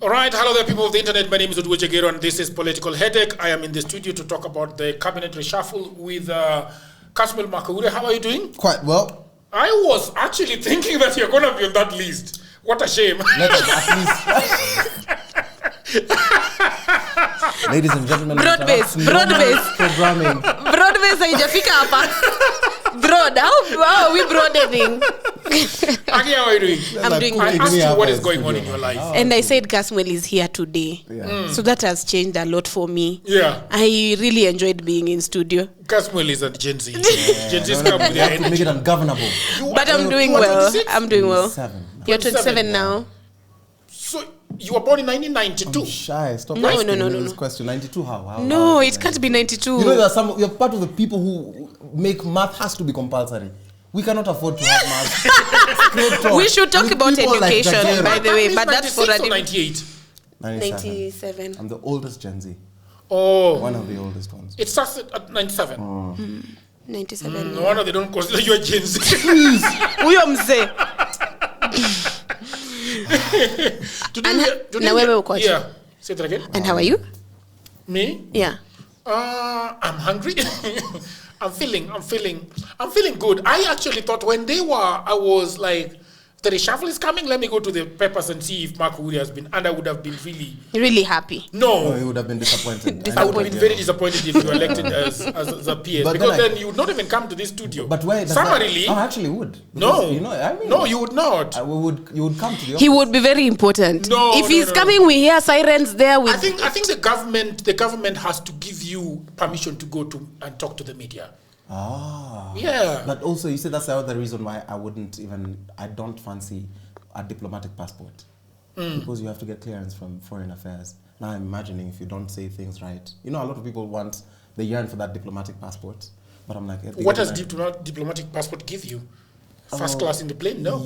All right, hello there, people of the internet. My name is Ruto and this is Political Headache. I am in the studio to talk about the cabinet reshuffle with McOure. How are you doing? Quite well. I was actually thinking that you're going to be on that list. What a shame. Let us at least. Ladies and gentlemen, Broadbase programming. Broadbase haijafika hapa. Broad, how are we broadening? Aggie, how are you doing? I'm doing I good. asked you what is going on in your life. And I said Kasmuel is here today. Yeah. So that has changed a lot for me. Yeah. I really enjoyed being in studio. Kasmuel is a Gen Z. Gen Z's come with You their have to make energy. it ungovernable. But I'm doing you are well. 26? I'm doing well. 27. You're 27 now. So you were born in 1992. I'm shy. Stop No, asking no, me no, this no. question. 92, how? No, it can't be 92. You know, there are some. You're part of the people who make math has to be compulsory. We cannot afford to have math. Straight talk. We should talk With about people like education, Gajero. by the way, That but means that's for 96 or a 98. 97. I'm the oldest Gen Z. Oh, One of the oldest ones. it starts at 97. 97. No wonder they don't consider you a Gen Z. Huyo mzee. Na wewe uko aje? Yeah. Say that again. And how are you? Me? Yeah. I'm hungry. I'm feeling good. I actually thought when I was like, the reshuffle is coming, let me go to the papers and see if McOure has been, and I would have been Really happy. No, you would have been disappointed. I would have been very disappointed if you were elected as a PS. But because then then you would not even come to this studio. But why? Summarily, I actually would. no. Because, you know, I mean, No, you would not. You would come to the office. He would be very important. No, if no, he's no, coming, we hear sirens there with. I think the government has to give you permission to go to and talk to the media. Ah. Yeah. But also, you said that's the other reason why I don't fancy a diplomatic passport. Because you have to get clearance from Foreign Affairs. Now I'm imagining if you don't say things right. You know, a lot of people they yearn for that diplomatic passport. But I'm like... What does diplomatic passport give you? First class in the plane? No.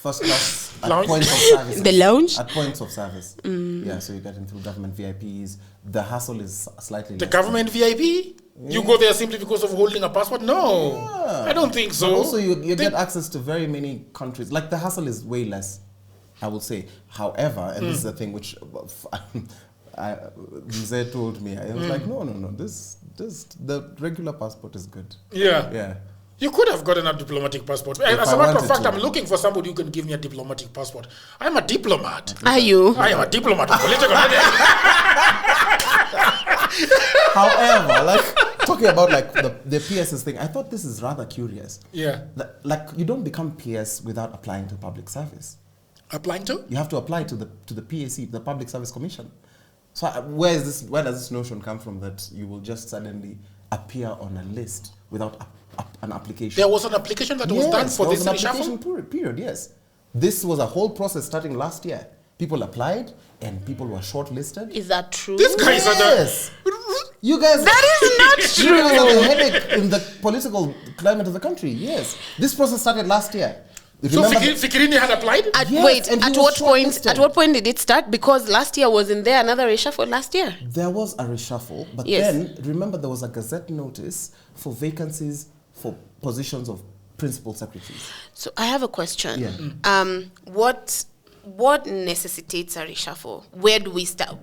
First class at Lounge? points of service. The lounge? At points of service. Yeah, so you get in through government VIPs. The hassle is slightly The less. government VIP? You go there simply because of holding a passport? No. Yeah. I don't think so. But also, you get access to very many countries. Like, the hassle is way less, I would say. However, and this is the thing which Mzee told me, I was like, no, the regular passport is good. Yeah. Yeah. You could have gotten a diplomatic passport. As a I matter of wanted fact, to. I'm looking for somebody who can give me a diplomatic passport. I'm a diplomat. Are you? I am a diplomat of political. However, like, talking about like the PSS thing, I thought this is rather curious. Yeah. Like, you don't become PS without applying to public service. Applying to? You have to apply to the PAC, the Public Service Commission. So where does this notion come from that you will just suddenly appear on a list without an application? There was an application that was done for this an reshuffle? application period, yes. This was a whole process starting last year. People applied and people were shortlisted. Is that true? This guy is Yes. You guys... That is not You guys have true. a headache in the political climate of the country, yes. This process started last year. So Fikirini had applied? Yes, Wait, and he at was what point? shortlisted. At what point did it start? Because last year wasn't there another reshuffle last year? There was a reshuffle, but Yes. then remember there was a gazette notice for vacancies for positions of principal secretaries. So I have a question. Yeah. What necessitates a reshuffle? Where do we start?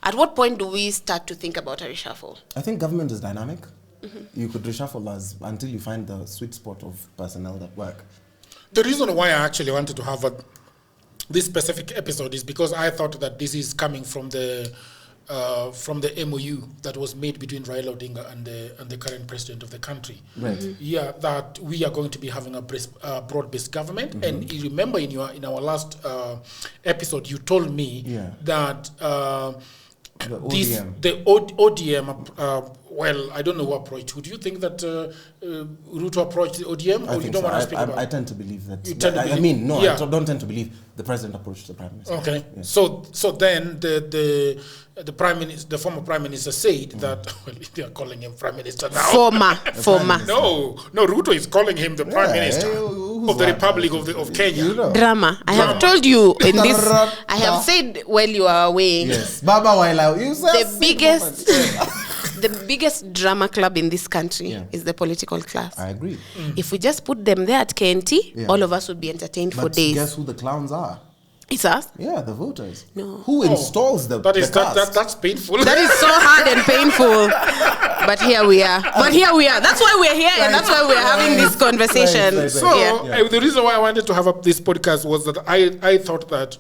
At what point do we start to think about a reshuffle? I think government is dynamic. You could reshuffle until you find the sweet spot of personnel that work. The reason why I actually wanted to have this specific episode is because I thought that this is coming from the MOU that was made between Raila Odinga and the current president of the country. Right. Yeah, that we are going to be having a broad-based government. And you remember in our last episode, you told me that The ODM. the ODM. Well, I don't know who approached who. Do you think that Ruto approached the ODM, or you don't want to speak about? I tend to believe that. You tend to I mean, no, yeah. I don't tend to believe the president approached the prime minister. Okay, Yeah. so then the prime minister, the former prime minister, said that they are calling him prime minister now. Former. No, Ruto is calling him the prime minister who's of the that? Republic of Kenya. You know. Drama. I have told you in this. I have said while you are away. Yes, Baba Waila, you said The biggest drama club in this country is the political class. I agree. If we just put them there at KNT, all of us would be entertained for But days. guess who the clowns are? It's us. Yeah, the voters. No. Who installs the That is the cast? that's painful. That is so hard and painful. But here we are. That's why we're here, and that's why we're having this conversation. Right. So the reason why I wanted to have up this podcast was that I thought that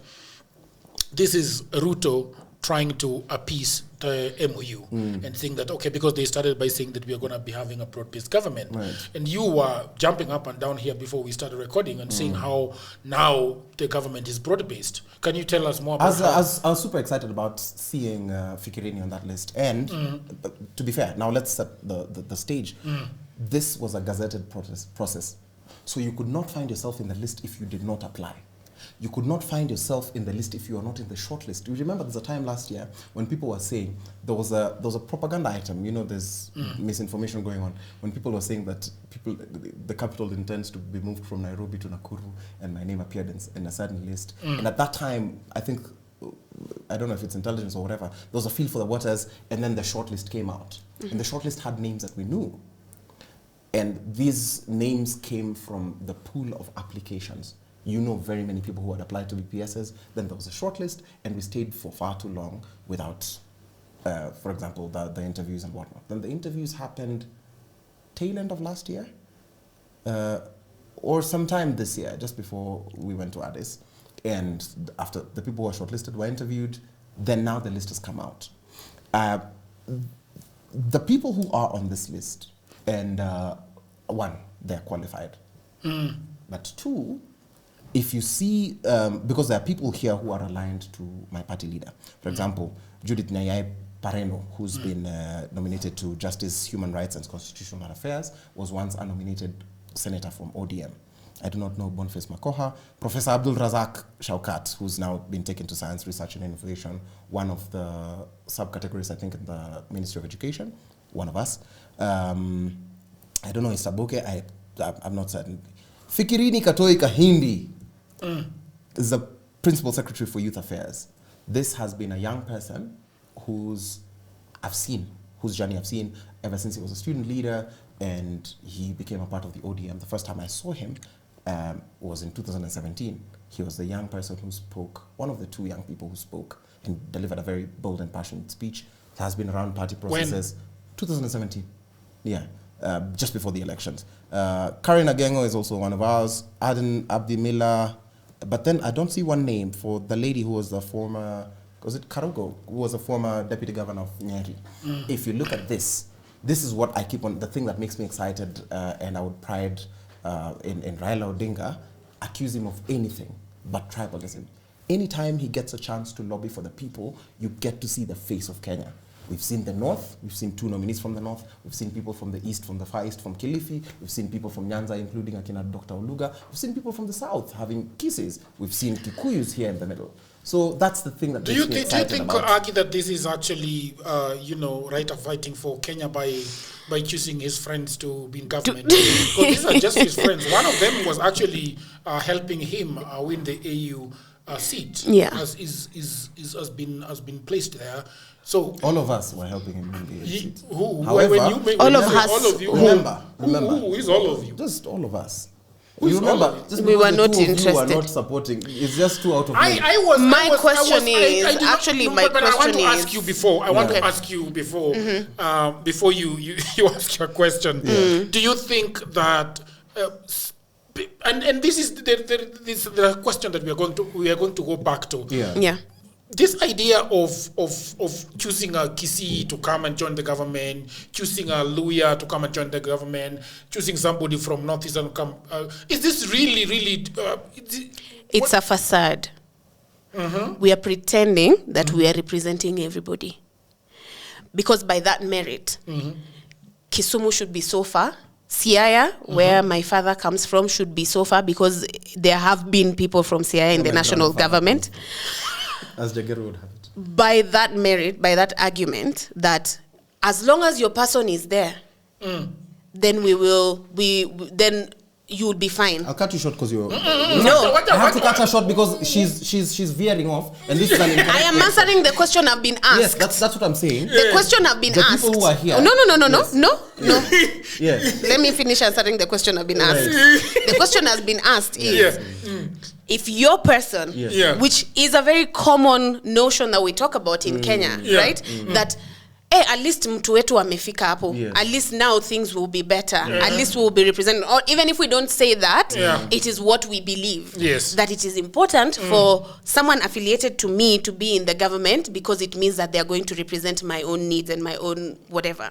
this is Ruto trying to appease the MOU and think that, okay, because they started by saying that we are going to be having a broad-based government. Right. And you were jumping up and down here before we started recording and saying how now the government is broad-based. Can you tell us more about I was super excited about seeing Fikirini on that list. And but to be fair, now let's set the stage. This was a gazetted process. So you could not find yourself in the list if you did not apply. You could not find yourself in the list if you are not in the short list. You remember there's a time last year when people were saying there was a propaganda item. You know, there's misinformation going on when people were saying that the capital intends to be moved from Nairobi to Nakuru, and my name appeared in a certain list. And at that time, I think, I don't know if it's intelligence or whatever, there was a feel for the waters, and then the short list came out. And the short list had names that we knew. And these names came from the pool of applications. You know very many people who had applied to be PSs. Then there was a shortlist, and we stayed for far too long without, for example, the interviews and whatnot. Then the interviews happened tail end of last year, or sometime this year, just before we went to Addis. And after the people who were shortlisted were interviewed, then now the list has come out. The people who are on this list, and one, they're qualified. But two, if you see, because there are people here who are aligned to my party leader. For example, Judith Nyayai Pareno, who's been nominated to Justice, Human Rights and Constitutional Affairs, was once a nominated senator from ODM. I do not know Boniface McOure. Professor Abdul Razak Shaukat, who's now been taken to Science, Research and Innovation, one of the subcategories, I think, in the Ministry of Education, one of us. I don't know, Isaboke, I'm not certain. Fikirini Katoi Kahindi is the Principal Secretary for Youth Affairs. This has been a young person whose journey I've seen ever since he was a student leader and he became a part of the ODM. The first time I saw him was in 2017. He was the young person who spoke, one of the two young people who spoke and delivered a very bold and passionate speech. He has been around party processes. 2017, yeah. Just before the elections. Karen Agengo is also one of ours. Aden Abdi Miller. But then I don't see one name for the lady who was the former, was it Karugo, who was a former deputy governor of Nyeri. If you look at this is what I keep on, the thing that makes me excited, and I would pride in Raila Odinga, accuse him of anything but tribalism. Anytime he gets a chance to lobby for the people, you get to see the face of Kenya. We've seen the North, we've seen two nominees from the North, we've seen people from the East, from the Far East, from Kilifi, we've seen people from Nyanza, including Akina Dr. Oluga, we've seen people from the South having kisses, we've seen Kikuyus here in the middle. So that's the thing that makes me excited. Do you think, Aki, that this is actually, Raita fighting for Kenya by choosing his friends to be in government? Because these are just his friends. One of them was actually helping him win the AU seat, has been placed there. So all of us were helping him win the seat. All of you. Remember. Who is all of you? Just all of us. You remember? We were not interested. You were not supporting. It's just two out of my question is I want to ask you before. I want to ask you before you ask your question. Do you think that? And this is the question that we are going to go back to. Yeah. This idea of choosing a Kisii to come and join the government, choosing a Luya to come and join the government, choosing somebody from Northeastern come, is this really? It's a facade. We are pretending that we are representing everybody, because by that merit, Kisumu should be so far. Siaya, where my father comes from, should be so far, because there have been people from Siaya in the national government. As Jagger would have it. By that merit, by that argument, that as long as your person is there, then then you will be fine. I'll cut you short because you're... No. I have to cut her short because she's veering off, and this is an incorrect I am answering the question I've been asked. Yes, that's what I'm saying. The question I've been asked. The people who are here. No. Yes. Let me finish answering the question I've been asked. The question has been asked is, if your person, which is a very common notion that we talk about in Kenya, right? That at least mtu wetu amefika hapo. At least now things will be better. At least we will be represented. Or even if we don't say that, it is what we believe. That it is important for someone affiliated to me to be in the government because it means that they are going to represent my own needs and my own whatever.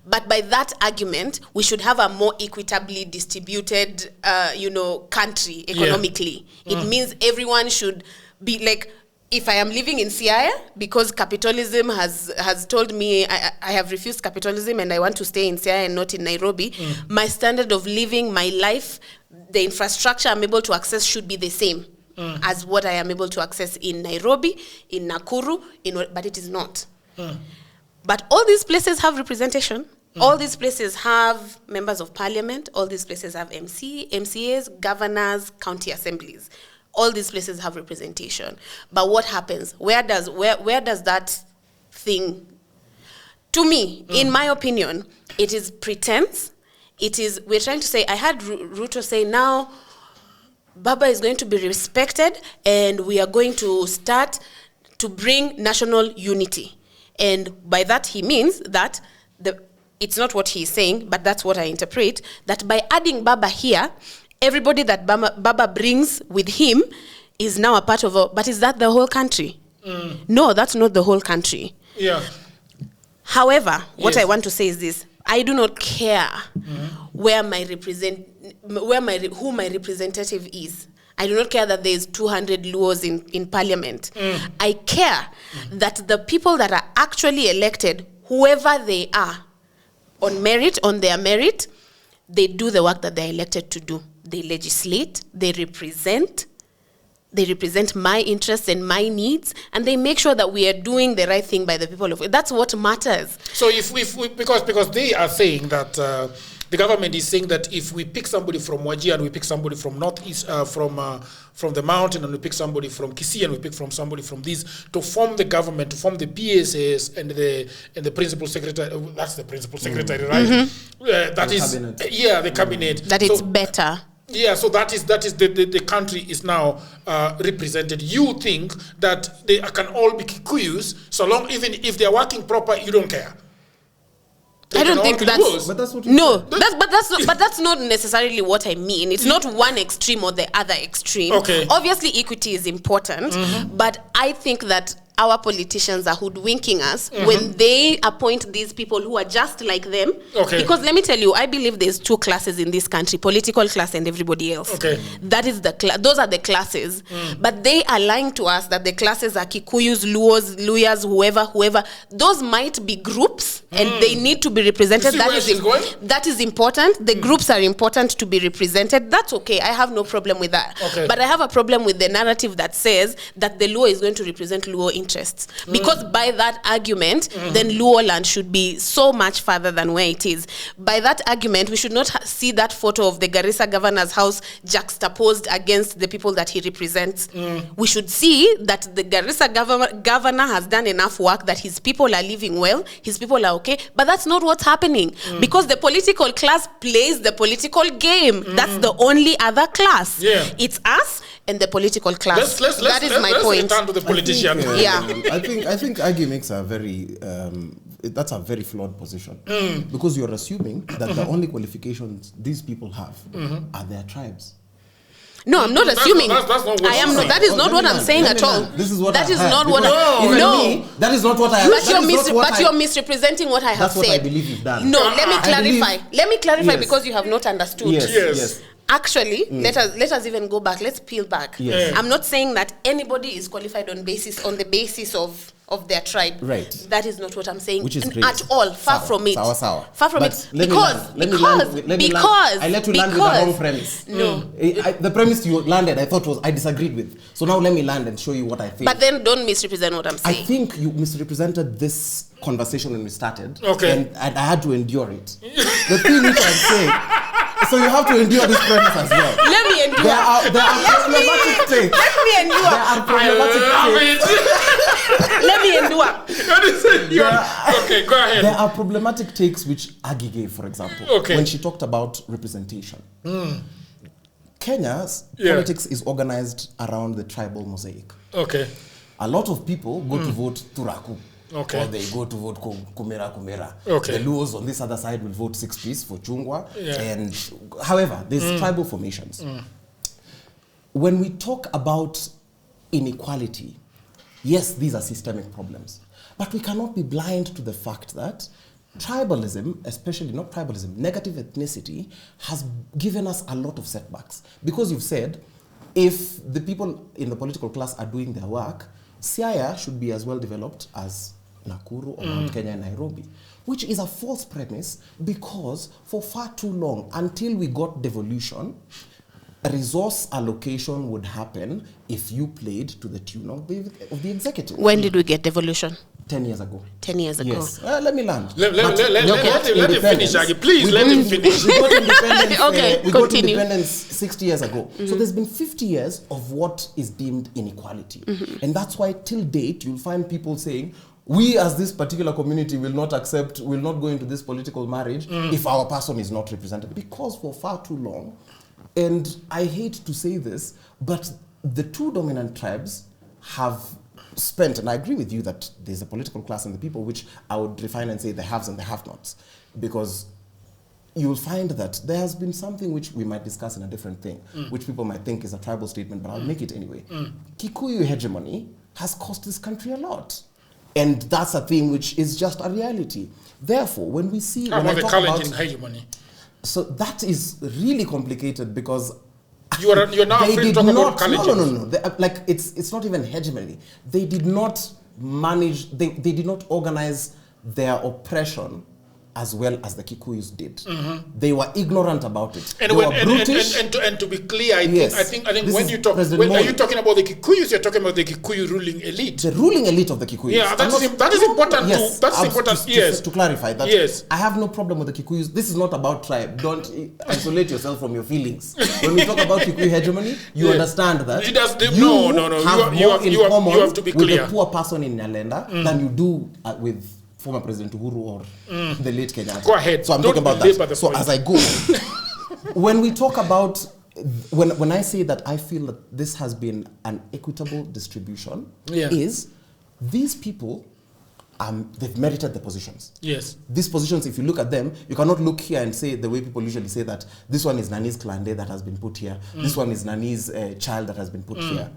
But by that argument, we should have a more equitably distributed, country economically. It means everyone should be like, if I am living in Siaya, because capitalism has told me I have refused capitalism and I want to stay in Siaya and not in Nairobi, my standard of living, my life, the infrastructure I'm able to access should be the same as what I am able to access in Nairobi, in Nakuru, but it is not. But all these places have representation. All these places have members of parliament. All these places have MCAs, governors, county assemblies. All these places have representation. But what happens? Where does that thing... To me, in my opinion, it is pretense. We're trying to say, I had Ruto say, now Baba is going to be respected and we are going to start to bring national unity. And by that he means that it's not what he's saying, but that's what I interpret, that by adding Baba here, everybody that Baba brings with him is now a part of but is that the whole country? No, that's not the whole country. However, what I want to say is this. I do not care who my representative is. I do not care that there's 200 Luos in parliament. I care that the people that are actually elected, whoever they are, on their merit, they do the work that they're elected to do. They legislate, they represent my interests and my needs, and they make sure that we are doing the right thing by the people of it. That's what matters. So if we because they are saying that the government is saying that if we pick somebody from Wajir and we pick somebody from Northeast, from the mountain, and we pick somebody from Kisii and we pick from somebody from these to form the government, to form the PSAs and the principal secretary. That's the principal secretary, right? That is cabinet. The cabinet. That it's better. Yeah, so that is the country is now represented. You think that they can all be Kikuyus, so long even if they are working proper, you don't care. I don't think that's... But that's what but that's not necessarily what I mean. It's not one extreme or the other extreme. Okay. Obviously, equity is important, but I think that our politicians are hoodwinking us when they appoint these people who are just like them. Okay. Because let me tell you, I believe there's two classes in this country, political class and everybody else. Okay. That is those are the classes. But they are lying to us that the classes are Kikuyus, Luos, Luyas, whoever. Those might be groups and they need to be represented. That is important. The groups are important to be represented. That's okay. I have no problem with that. Okay. But I have a problem with the narrative that says that the Luo is going to represent Luo interests. Because by that argument, then Luo land should be so much further than where it is. By that argument, we should not see that photo of the Garissa governor's house juxtaposed against the people that he represents. We should see that the Garissa governor has done enough work, that his people are living well, his people are okay, but that's not what's happening. Because the political class plays the political game. That's the only other class. It's us and the political class. That is my point. Let's return to the politician. I think AGI makes a very that's a very flawed position because you're assuming that the only qualifications these people have are their tribes. No, I'm not assuming. That's not what I am not. That is not what I'm saying at all. This is what that I is heard. not what No, that is not what I. But you're misrepresenting what I have That's said. what I believe you've done. No, let me clarify. Let me clarify because you have not understood. Yes. Actually, let us even go back. Let's peel back. Yes. I'm not saying that anybody is qualified on the basis of their tribe. Right. That is not what I'm saying. Which is great. At all. Far from it. Sour. Far from but it. Because I let you land with the wrong premise. No. The premise you landed, I thought I disagreed with. So now let me land and show you what I think. But then don't misrepresent what I'm saying. I think you misrepresented this conversation when we started. Okay. And I had to endure it. The thing which I'm saying, so you have to endure this premise as well. Let me endure. There are problematic takes. Let me endure. There are problematic takes. Let me endure. Okay, go ahead. There are problematic takes which AGI gave, for example, when she talked about representation. Kenya's politics is organized around the tribal mosaic. Okay. A lot of people go to vote Turaku. Okay. Or they go to vote Kumera. Okay. The Luos on this other side will vote 6-piece for Chungwa. Yeah. And however, there's tribal formations. When we talk about inequality, yes, these are systemic problems. But we cannot be blind to the fact that tribalism, especially not tribalism, negative ethnicity, has given us a lot of setbacks. Because you've said, if the people in the political class are doing their work, Siaya should be as well developed as Nakuru or Mount Kenya and Nairobi, which is a false premise because for far too long, until we got devolution, resource allocation would happen if you played to the tune of the executive. When did we get devolution? 10 years ago. 10 years ago. Yes. Let me land. Let him finish, Aggie. Please let him finish. We got independence, Okay, we got continue. independence 60 years ago. So there's been 50 years of what is deemed inequality. And that's why till date, you'll find people saying, we as this particular community will not go into this political marriage if our person is not represented. Because for far too long, and I hate to say this, but the two dominant tribes have spent, and I agree with you that there's a political class and the people, which I would define and say the haves and the have-nots, because you'll find that there has been something which we might discuss in a different thing, which people might think is a tribal statement, but I'll make it anyway. Kikuyu hegemony has cost this country a lot. And that's a thing which is just a reality. Therefore, when we see... How when about I the talk challenging about, hegemony? So that is really complicated because... You're now they afraid to did talk not, about challenging. No. It's not even hegemony. They did not manage, they did not organize their oppression as well as the Kikuyus did. They were ignorant about it. And, they were brutish. And to be clear, I think This when is you talk, President are Moi. you talking about the Kikuyus? You're talking about the Kikuyu ruling elite. The ruling elite of the Kikuyus. Yeah, that is important. Yes, Yes, to clarify that. Yes. I have no problem with the Kikuyus. This is not about tribe. Don't isolate yourself from your feelings. When we talk about Kikuyu hegemony, you understand that It does- you no. have You more have- in you have- common you have to be with clear. the poor person in Nyalenda than you do with former President Uhuru or the late Kenyatta. Go ahead. So I'm Don't talking about belabor that. the So point. as I go, when we talk about, when I say that I feel that this has been an equitable distribution, is these people, they've merited the positions. Yes. These positions, if you look at them, you cannot look here and say the way people usually say that this one is Nani's Klande that has been put here, this one is Nani's child that has been put here.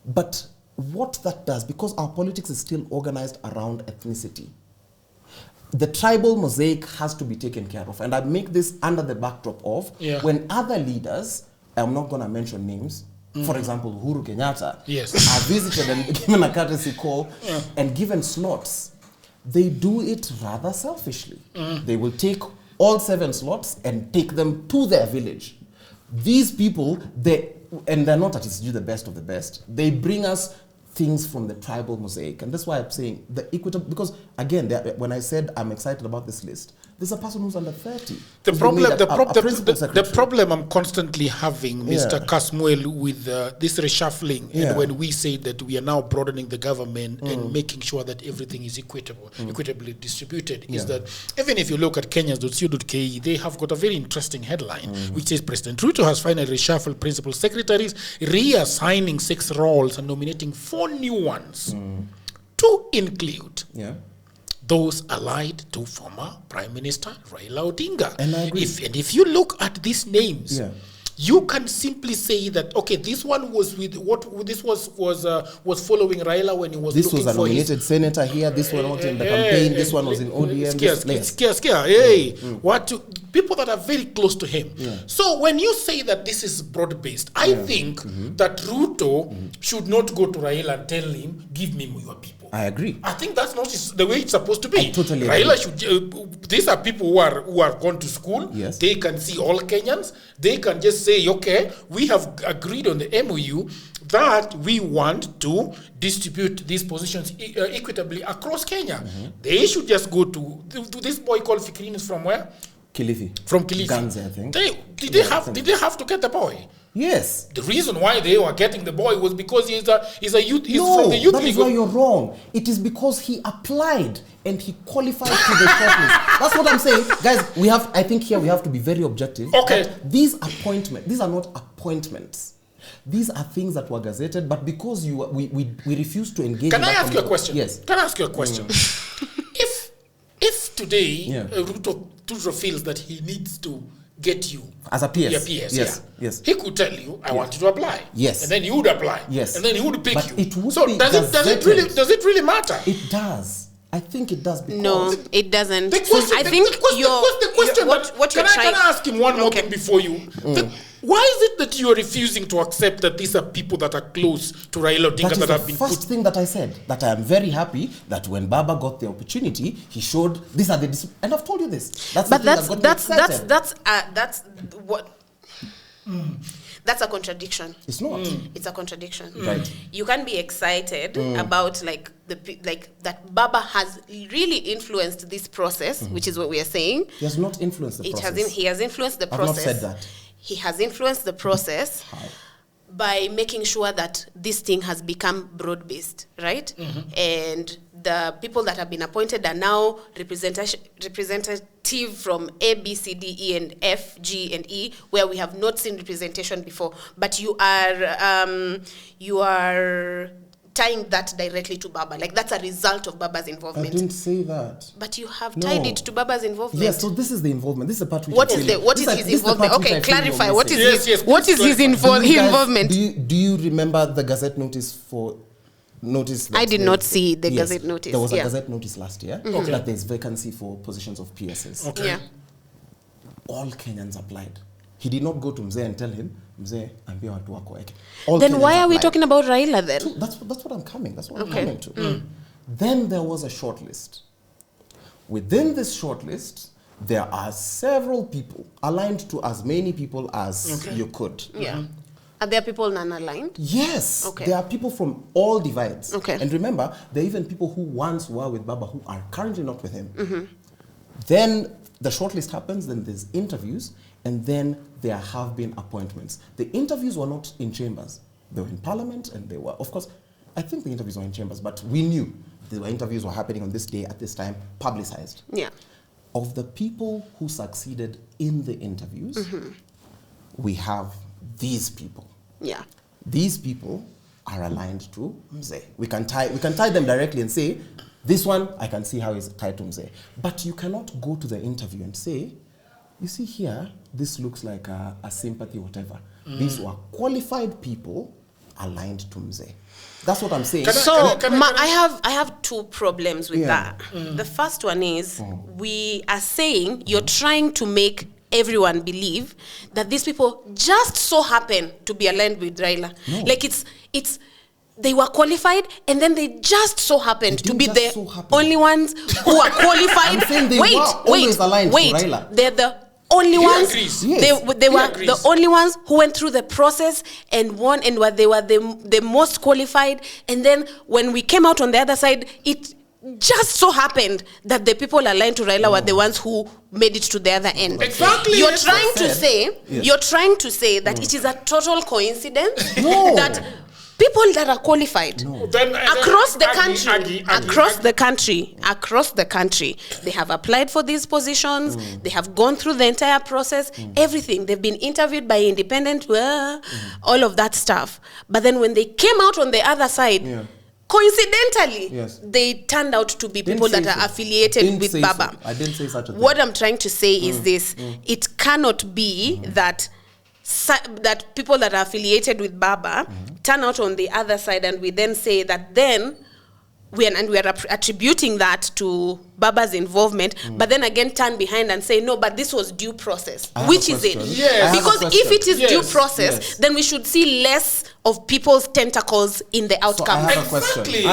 But what that does, because our politics is still organized around ethnicity, the tribal mosaic has to be taken care of. And I make this under the backdrop of when other leaders, I'm not going to mention names, for example, Uhuru Kenyatta, are visited and given a courtesy call and given slots, they do it rather selfishly. They will take all 7 slots and take them to their village. These people, and they're not that it's the best of the best, they bring us things from the tribal mosaic. And that's why I'm saying the equitable, because again, when I said I'm excited about this list, there's a person who's under 30. The problem I'm constantly having, Mr. Kasmuel, with this reshuffling, and when we say that we are now broadening the government and making sure that everything is equitably distributed, is that even if you look at Kenyans.co.ke, they have got a very interesting headline, which says President Ruto has finally reshuffled principal secretaries, reassigning 6 roles and nominating 4 new ones to include those allied to former Prime Minister Raila Odinga. And I agree. If you look at these names, you can simply say that this one was with this was following Raila when he was this looking was a for nominated senator here, this one was in the campaign, this one was in ODM. People that are very close to him. So when you say that this is broad-based, I think that Ruto should not go to Raila and tell him, give me your people. I agree. I think that's not the way it's supposed to be. I totally Raila should. These are people who are gone to school. Yes. They can see all Kenyans. They can just say, okay, we have agreed on the MOU that we want to distribute these positions equitably across Kenya. They should just go to this boy called Fikrini is from where? Kilifi. From Kilifi. Ganze, I think. Did they have to get the boy? Yes. The reason why they were getting the boy was because he's a youth. He's from the youth that league. is why you're wrong. It is because he applied and he qualified to the shortlist. That's what I'm saying, guys. I think here we have to be very objective. Okay. These appointments, these are not appointments appointments. These are things that were gazetted, but because we refuse to engage. Can I ask you a question? Yes. Can I ask you a question? If today Ruto feels that he needs to get you as a PS, yes, he could tell you, I want you to apply. Yes. And then you would apply. Yes. And then he would pick but you. It would so be does it really matter? It does. I think it does because No, it doesn't. The question, I think the question what you're can I ask him one more thing before you? Why is it that you are refusing to accept that these are people that are close to Raila Odinga that have been put? That is the first thing that I said, that I am very happy that when Baba got the opportunity, he showed these are the and I've told you this. That's what. That's a contradiction. It's not. It's a contradiction. Right. You can be excited about that Baba has really influenced this process, which is what we are saying. He has not influenced the process. He has influenced the process. I've not said that. He has influenced the process. How? By making sure that this thing has become broad-based, right? And the people that have been appointed are now representative from A, B, C, D, E, and F, G, and E, where we have not seen representation before. But you are tying that directly to Baba. Like, that's a result of Baba's involvement. I didn't say that. But you have tied it to Baba's involvement. Yes, so this is the involvement. This is the part which what is his involvement? Okay, clarify. What is his involvement? involvement? Do you remember the Gazette notice for notice? I did not see the Gazette notice. There was a Gazette notice last year that there's vacancy for positions of PSs. Okay. Yeah. All Kenyans applied. He did not go to Mzee and tell him, Mzee, ambia watu wako weke. Then why are we talking about Raila then? So that's what I'm coming. That's what I'm coming to. Then there was a shortlist. Within this shortlist, there are several people aligned to as many people as you could. Yeah. Are there people non-aligned? Yes. Okay. There are people from all divides. Okay. And remember, there are even people who once were with Baba who are currently not with him. Then the shortlist happens, then there's interviews, and then there have been appointments. The interviews were not in chambers. They were in parliament, and they were, of course, I think the interviews were in chambers, but we knew the interviews were happening on this day, at this time, publicized. Yeah. Of the people who succeeded in the interviews, we have these people. Yeah. These people are aligned to Mzee. We can tie them directly and say, this one, I can see how he's tied to Mzee. But you cannot go to the interview and say, you see here, this looks like a sympathy, whatever. These were qualified people aligned to Mzee. That's what I'm saying. I have two problems with that. The first one is we are saying you're trying to make everyone believe that these people just so happen to be aligned with Raila. No. Like it's they were qualified and then they just so happened to be the only ones who are qualified. I'm saying they were always aligned to Raila. They're the only ones. Agrees. They were the only ones who went through the process and won, and they were the most qualified. And then when we came out on the other side, it just so happened that the people aligned to Raila were the ones who made it to the other end. Exactly. You're trying to say that it is a total coincidence that people that are qualified across the country, they have applied for these positions, they have gone through the entire process, everything. They've been interviewed by independent, all of that stuff. But then when they came out on the other side, coincidentally, they turned out to be people that are affiliated with Baba. I didn't say such a thing. What I'm trying to say is this. It cannot be that people that are affiliated with Baba turn out on the other side, and we then say that then we are attributing that to Baba's involvement, but then again turn behind and say, no, but this was due process. Which is it? Yes. Because if it is due process, then we should see less of people's tentacles in the outcome. So I have a question. I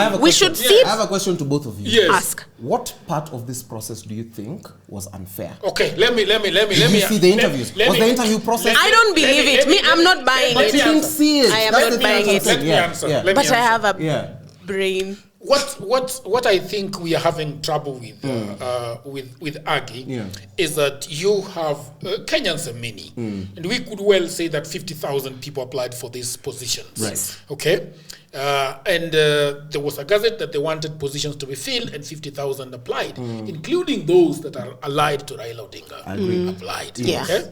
have a question to both of you. Yes. Ask. What part of this process do you think was unfair? Okay, let me Did you see the interviews? Was the interview process? I don't believe it. I'm not buying But it. you didn't see it. I am not buying it. Let me answer. But I have a brain. What I think we are having trouble with AGI is that you have Kenyans are many, and we could well say that 50,000 people applied for these positions. Right. Okay, and there was a gazette that they wanted positions to be filled, and 50,000 applied, including those that are allied to Raila Odinga. I agree. Applied. Yeah. Okay.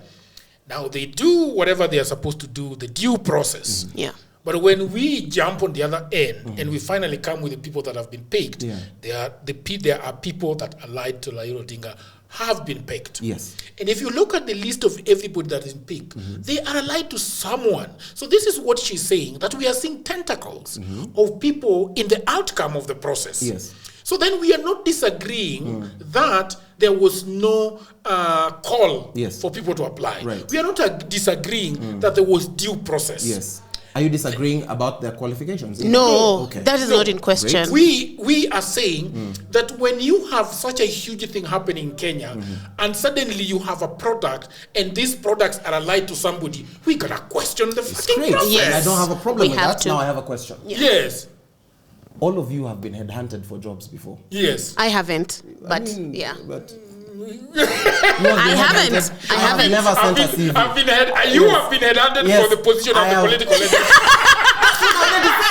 Now they do whatever they are supposed to do, the due process. Yeah. But when we jump on the other end and we finally come with the people that have been picked, there are people that allied to Raila Odinga have been picked. Yes. And if you look at the list of everybody that is picked, they are allied to someone. So this is what she's saying, that we are seeing tentacles of people in the outcome of the process. Yes. So then we are not disagreeing that there was no call for people to apply. Right. We are not disagreeing that there was due process. Yes. Are you disagreeing about their qualifications? No, Okay. that is not in question. We are saying that when you have such a huge thing happening in Kenya and suddenly you have a product and these products are allied to somebody, we gotta question the fucking process. Yes. I don't have a problem We with have that. to. Now I have a question. Yes. All of you have been headhunted for jobs before. Yes. I haven't, but But I haven't. I haven't. Never sent a CV. You have been headhunted Yes. for the position of I the have. political leader.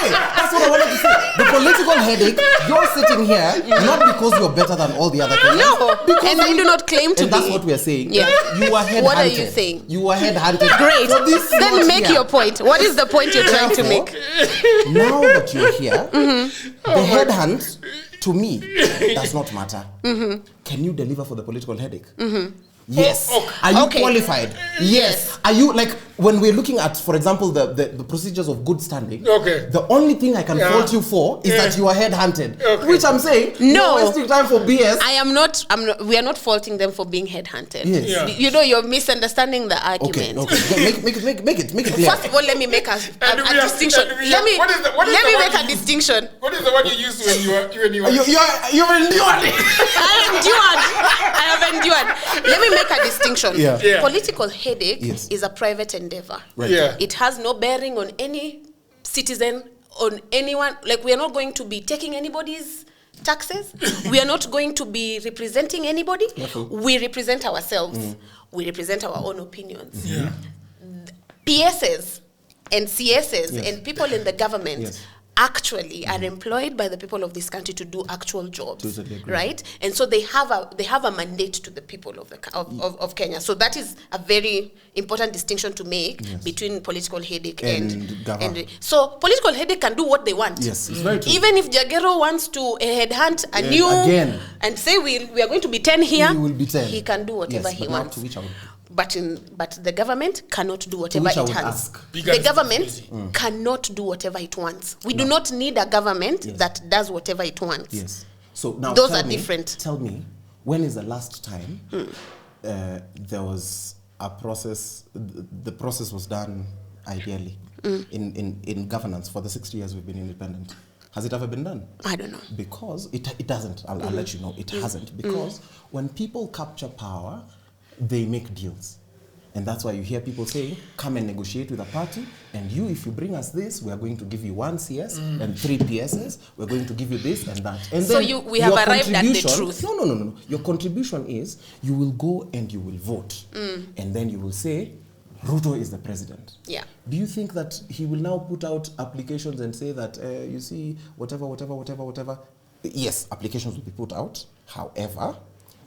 That's what I wanted to say. The political headache, you're sitting here not because you're better than all the other Kenyans. No, because and I do not claim to and be. that's what we're saying. Yeah. You were headhunted. What are you saying? You were headhunted. Great. For this Then slot make here. your point. What is the point you're trying to make? Now that you're here, the headhunt to me does not matter. Can you deliver for the political headache? Yes. Are you qualified? Yes. Are you, like, when we're looking at, for example, the procedures of good standing, the only thing I can fault you for is that you are headhunted. Which I'm saying, No. you're wasting time for BS. I am not. We are not faulting them for being headhunted. Yes. Yeah. You know, you're misunderstanding the argument. Okay. Make it clear. First of all, let me make a distinction. and we Let me have- what is let the me one make you a use? distinction. What is the one you used when you were You're endured. I have endured. Let me make a distinction. Yeah. Political headache Yes. is a private endeavor. Right. Yeah. It has no bearing on any citizen, on anyone. Like, we are not going to be taking anybody's taxes. We are not going to be representing anybody. We represent ourselves. We represent our own opinions. Yeah. PSs and CSs and people in the government actually are employed by the people of this country to do actual jobs, Totally agree. right? And so they have a mandate to the people of Kenya. So that is a very important distinction to make between political headache and government. so political headache can do what they want. Yes, it's very true. Even if Jagero wants to headhunt a new again. and say we are going to be 10 here, We will be 10. he can do whatever Yes, he but not wants. to which I would- But the government cannot do whatever which I it would has. ask. The government cannot do whatever it wants. We do not need a government that does whatever it wants. Yes. So now Those tell are me, different. Tell me, when is the last time there was a process? The process was done ideally in governance for the 60 years we've been independent. Has it ever been done? I don't know. Because it doesn't. I'll let you know. It hasn't. Because when people capture power, they make deals. And that's why you hear people saying, come and negotiate with a party, and you, if you bring us this, we are going to give you 1 CS and 3 PSs, we're going to give you this and that. And So then we have your arrived at the contribution- truth. No. Your contribution is, you will go and you will vote. And then you will say, Ruto is the president. Yeah. Do you think that he will now put out applications and say that, you see, whatever? Yes, applications will be put out. However,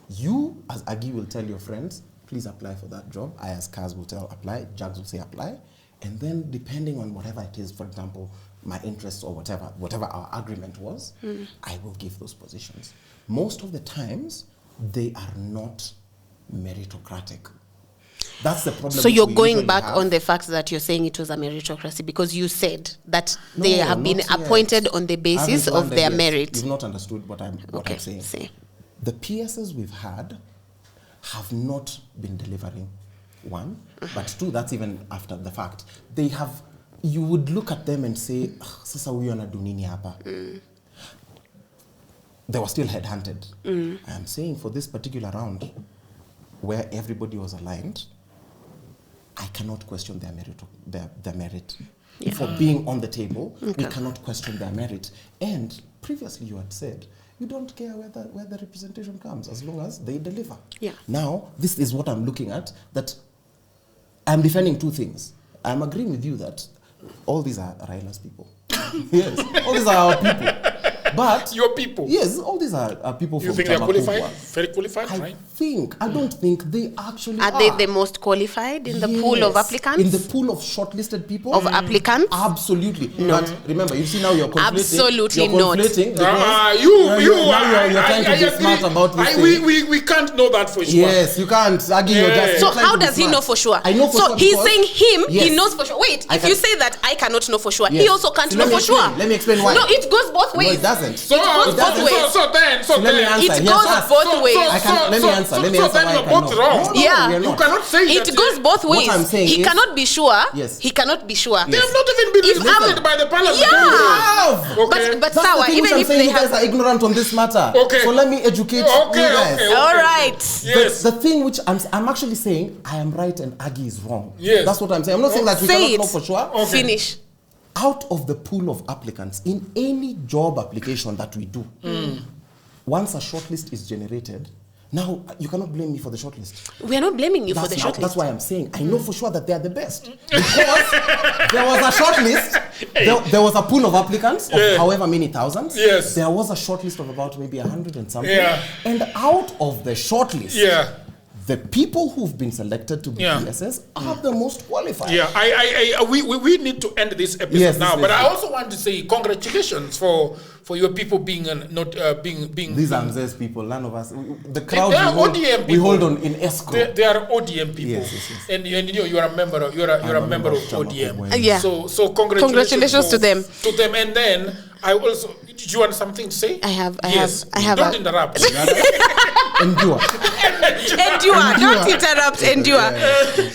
you, as Agi, will tell your friends, please apply for that job. I, as Kaz, will tell apply. Jags will say apply. And then, depending on whatever it is, for example, my interests or whatever our agreement was, I will give those positions. Most of the times, they are not meritocratic. That's the problem. So you're we going usually back have. on the fact that you're saying it was a meritocracy because you said that they No, have been not yet. appointed on the basis I haven't of their landed yet. merit. You've not understood what I'm saying. Say. The PSs we've had have not been delivering, 1. But 2, that's even after the fact. They have, you would look at them and say, sasa huyu anadu nini hapa? They were still headhunted. I'm saying for this particular round, where everybody was aligned, I cannot question their merit. For being on the table, we cannot question their merit. And previously you had said, you don't care where the representation comes, as long as they deliver. Yeah. Now, this is what I'm looking at, that I'm defending 2 things. I'm agreeing with you that all these are Raila's people. Yes, all these are our people. But your people. Yes, all these are people You from think they're qualified? Tamakubwa. Very qualified, right? I don't think they actually Are they the most qualified in the pool of Yes, applicants? in the pool of shortlisted people? Of applicants? Absolutely. But remember, you see now you're conflating. Absolutely you're not. conflating because You're trying to be smart about this thing. We can't know that for sure. Yes, you can't argue. You're just, So you're trying how to be does he smart. know for sure? I know for so sure. he's because- saying he Yes. knows for sure. Wait, I if can- you say that I cannot know for sure, Yes. he also can't So know let me for sure. explain. Let me explain why. No, it goes both ways. No, it doesn't. So, It goes both ways. so then, Let me answer. It He goes has asked. both ways. Let me answer So why then I you're can both know. wrong. No, Yeah. we are You not. cannot say It that. goes both ways. I'm saying He is- cannot be sure. Yes. He cannot be sure. They have not even been If represented I'm- by the parliament. Yeah. Okay. But That's the Sawa, thing even which I'm if saying they you guys have. are ignorant on this matter. Okay. So let me educate Okay, you guys. okay. All right. Yes. The thing which I'm actually saying, I am right and Aggie is wrong. Yes. That's what I'm saying. I'm not saying that we Say cannot it. know for sure. Okay. Finish. Out of the pool of applicants in any job application that we do, once a shortlist is generated, now you cannot blame me for the shortlist. We are not blaming you for the That's shortlist. why I'm saying I know for sure that they are the best because there was a shortlist. There was a pool of applicants of however many thousands. Yes. There was a shortlist of about maybe 100 and something. Yeah. And out of the shortlist, Yeah. the people who've been selected to be Yeah. PSS are the most qualified. Yeah, we need to end this episode Yes, now. yes, But yes. I also want to say congratulations for your people being not being. These are Mzes people, none of us. The crowd They are we ODM we hold people. on in escrow. They are ODM people, Yes, yes, yes. and you know you are a member of you're a member of Tamakubwa. ODM. Yeah. So Congratulations to them. To them, and then I also. Did you want something to say? I have Don't interrupt. Endure. Endure. Don't interrupt. Endure.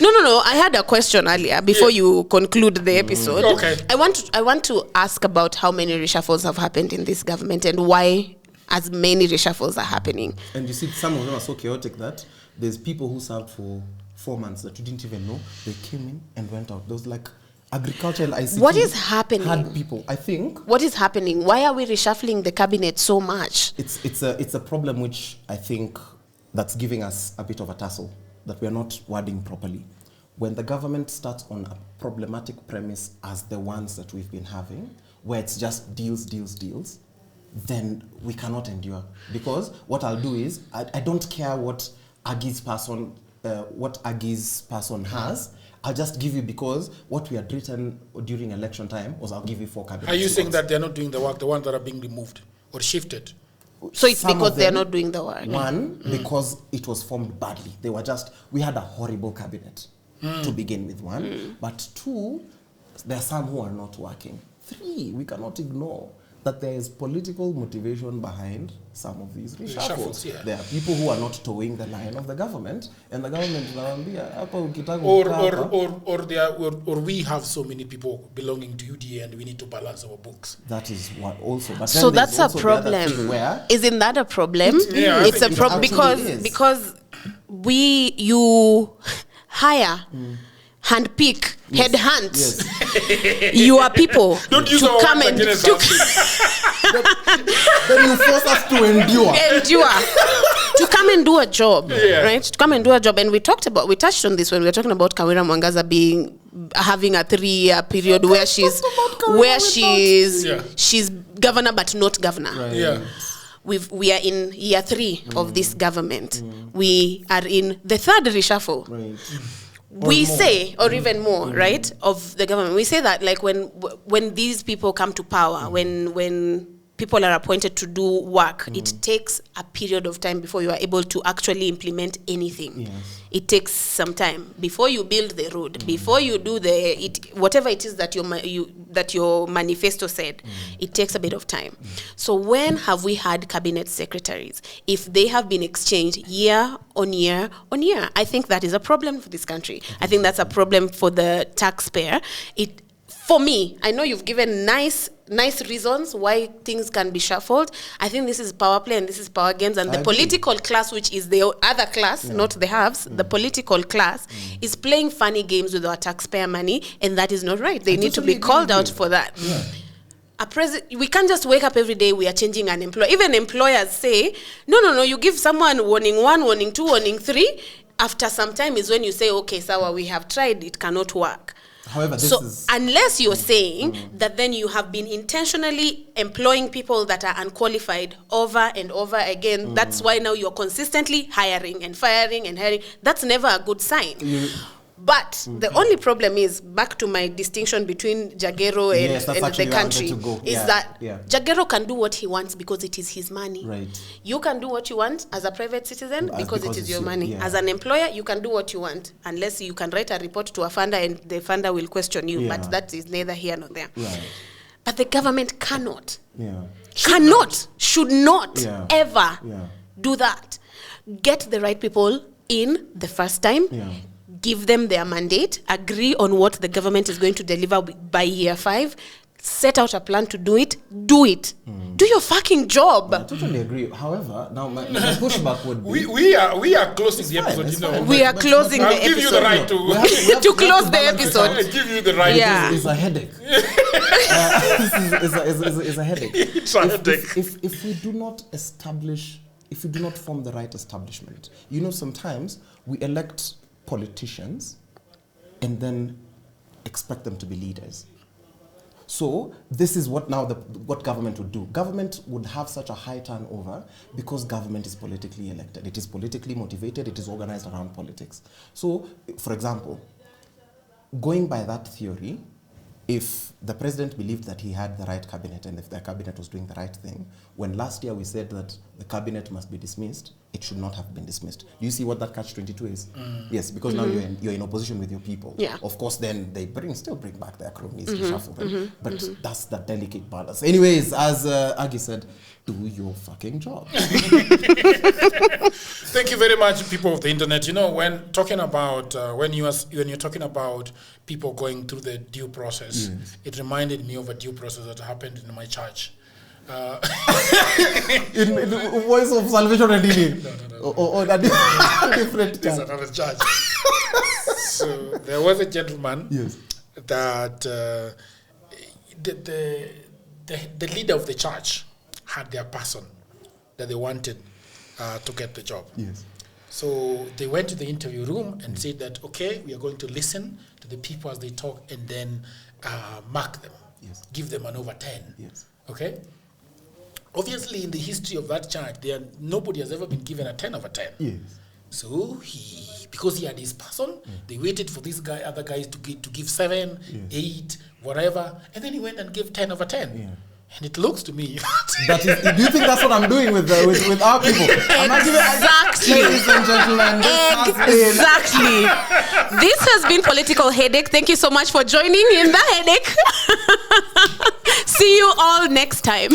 No. I had a question earlier before you conclude the episode. Okay. I want to ask about how many reshuffles have happened in this government and why as many reshuffles are happening. And you see, some of them are so chaotic that there's people who served for 4 months that you didn't even know. They came in and went out. Those like agriculture and ICT. What is happening? Had people. I think What is happening? Why are we reshuffling the cabinet so much? it's a problem which I think that's giving us a bit of a tussle that we are not wording properly. When the government starts on a problematic premise as the ones that we've been having, where it's just deals, then we cannot endure. Because what I'll do is, I don't care what Aggie's person has. I'll just give you because what we had written during election time was I'll give you 4 cabinets. Are you saying that they're not doing the work, the ones that are being removed or shifted? So it's Some because of they're them, not doing the work. One, because it was formed badly. We had a horrible cabinet to begin with, one. But 2, there are some who are not working. 3, we cannot ignore that there is political motivation behind some of these reshuffles. Yeah. There are people who are not towing the line of the government, and the government Or we have so many people belonging to UDA and we need to balance our books. that is what also. But So then there's that's a also the other thing problem. where Isn't that a problem? Yeah, I It's a think it problem actually because is. you hire, handpick, headhunt yes. your people Don't use to our come words and against to us. Then you force us to endure. to come and do a job, Yeah. right? To come and do a job, and we touched on this when we were talking about Kawira Mwangaza having a 3-year period where she's Yeah. she's governor but not governor. Right. Yeah. We are in year 3 of this government. We are in the 3rd reshuffle. Right. We say, or even more, right, of the government. We say that like when these people come to power, when people are appointed to do work, it takes a period of time before you are able to actually implement anything. Yes. It takes some time before you build the road, before you do whatever it is that your manifesto said. It takes a bit of time. So when have we had cabinet secretaries? If they have been exchanged year on year on year, I think that is a problem for this country. I think that's a problem for the taxpayer. For me, I know you've given nice reasons why things can be shuffled. I think this is power play and this is power games, and the political class, which is the other class, not the haves, the political class is playing funny games with our taxpayer money, and that is not right. They need to be called out for that. Yeah. We can't just wake up every day, we are changing an employer. Even employers say, no, you give someone warning 1, warning 2, warning 3. After some time is when you say, okay, Sawa, we have tried, it cannot work. However, this so is... unless you're saying that then you have been intentionally employing people that are unqualified over and over again, that's why now you're consistently hiring and firing and hiring. That's never a good sign. But the only problem is, back to my distinction between Jagero and, Yes, that's and the actually where I country, wanted to go. is Yeah, that yeah. Jagero can do what he wants because it is his money. Right. You can do what you want as a private citizen because it is it's your your- money. yeah. As an employer, you can do what you want unless you can write a report to a funder and the funder will question you. Yeah. But that is neither here nor there. Right. But the government cannot, Yeah. should not Yeah. ever Yeah. do that. Get the right people in the first time. Yeah. Give them their mandate, agree on what the government is going to deliver by year 5, set out a plan to do it, do your fucking job. I totally agree. However, now my pushback would be... We are closing the episode, it's you know. fine. We are closing I'll the give you episode. the right to... We have To close the balance it episode. out. I give you the right Yeah. It's a headache. This is a headache. It's a headache. If we do not establish, if we do not form the right establishment, you know, sometimes we elect politicians and then expect them to be leaders. So this is what now what government would do. Government would have such a high turnover because government is politically elected. It is politically motivated. It is organized around politics. So, for example, going by that theory, if the president believed that he had the right cabinet and if the cabinet was doing the right thing, when last year we said that the cabinet must be dismissed, it should not have been dismissed. Do you see what that catch-22 is? Yes, because now you're in opposition with your people. Yeah. Of course, then they still bring back their cronies, reshuffle them. But that's the delicate balance. Anyways, as Agi said, do your fucking job. Thank you very much, people of the internet. You know, when talking about when you're talking about people going through the due process, it reminded me of a due process that happened in my church. in Voice of Salvation and Healing. No. Or a different There's church. another church. So there was a gentleman Yes. that the leader of the church had their person that they wanted to get the job. Yes. So they went to the interview room and said that, okay, we are going to listen to the people as they talk and then mark them, give them an over 10. Yes. Okay? Obviously, in the history of that church, nobody has ever been given a 10 over 10. Yes. So because he had his person, they waited for other guys to give 7, 8, whatever, and then he went and gave 10 over 10. Yeah. And it looks to me That is, do you think that's what I'm doing with our people? I'm not giving, Exactly. ladies and gentlemen, Exactly. This has been Political Headache. Thank you so much for joining in the headache. See you all next time.